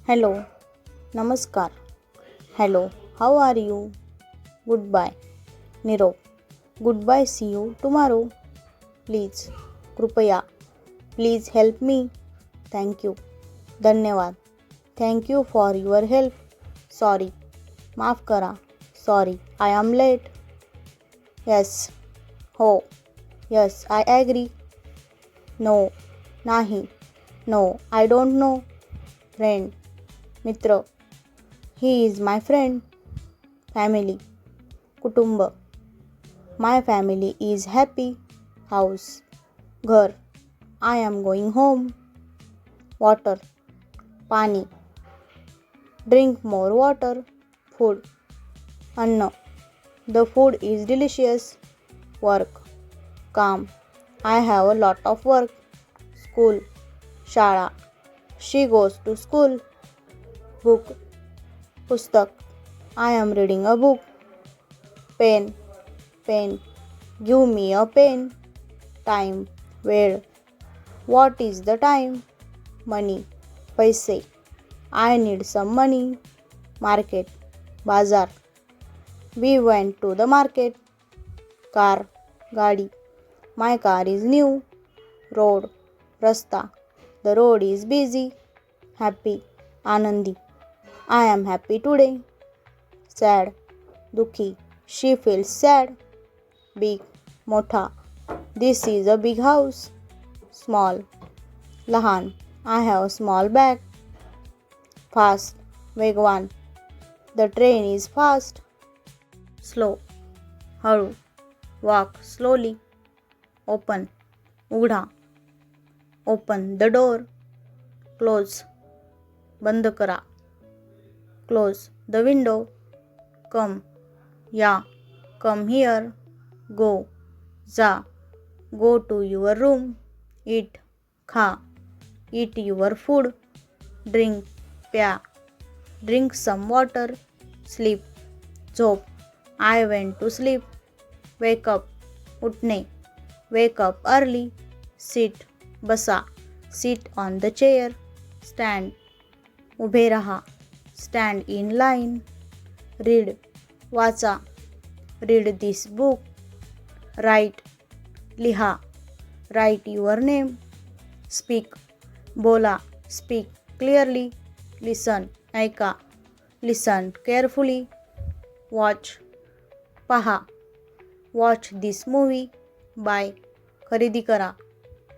Hello, Namaskar. Hello, how are you? Goodbye. Nirov. Goodbye, see you tomorrow. Please. Krupaya. Please help me. Thank you. धन्यवाद. Thank you for your help. Sorry. माफ करा. Sorry, I am late. Yes. हो. Yes, I agree. No. नाही. No, I don't know. Friend. मित्र. He is my friend. Family. कुटुंब. My family is happy. House. घर. I am going home. Water. पाणी. Drink more water. Food. अन्न. The food is delicious. Work. काम. I have a lot of work. School. शाळा. She goes to school. Book. पुस्तक. I am reading a book. Pen. Pen. Give me a pen. Time. वेळ. What is the time? Money. पैसे. I need some money. Market. बाजार. We went to the market. Car. गाडी. My car is new. Road. रस्ता. The road is busy. Happy. आनंदी. I am happy today. Sad. दुखी. She feels sad. Big. मोठा. This is a big house. Small. लहान. I have a small bag. Fast. वेगवान. The train is fast. Slow. हळू. Walk slowly. Open. उघडा. Open the door. Close. बंद करा. Close the window. Come. या. Come here. Go. जा. Go to your room. Eat. खा. Eat your food. Drink. प्या. Drink some water. Sleep. झोप. I went to sleep. Wake up. उठणे. Wake up early. Sit. बसा. Sit on the chair. Stand. उभे रहा. Stand in line. Read. वाचा. Read this book. Write. लिहा. Write your name. Speak. बोला. Speak clearly. Listen. ऐका. Listen carefully. Watch. पहा. Watch this movie. Buy. खरेदी करा.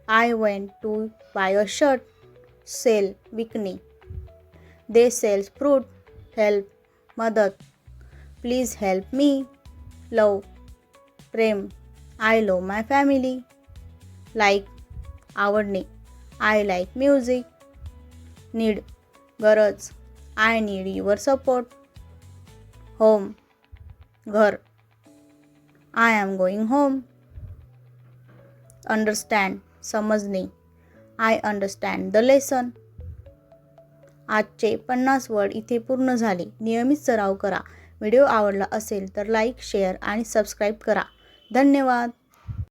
I went to buy a shirt. Sell. विकणे. They sell fruit. Help. मदत. Please help me. Love. Prem. I love my family. Like. आवडणे. I like music. Need. गरज. I need your support. Home. घर. I am going home. Understand. समजणे. I understand the lesson. आजचे 50 word इथे पूर्ण झाले. नियमित सराव करा. व्हिडिओ आवडला असेल तर लाईक, शेअर आणि सबस्क्राईब करा. धन्यवाद.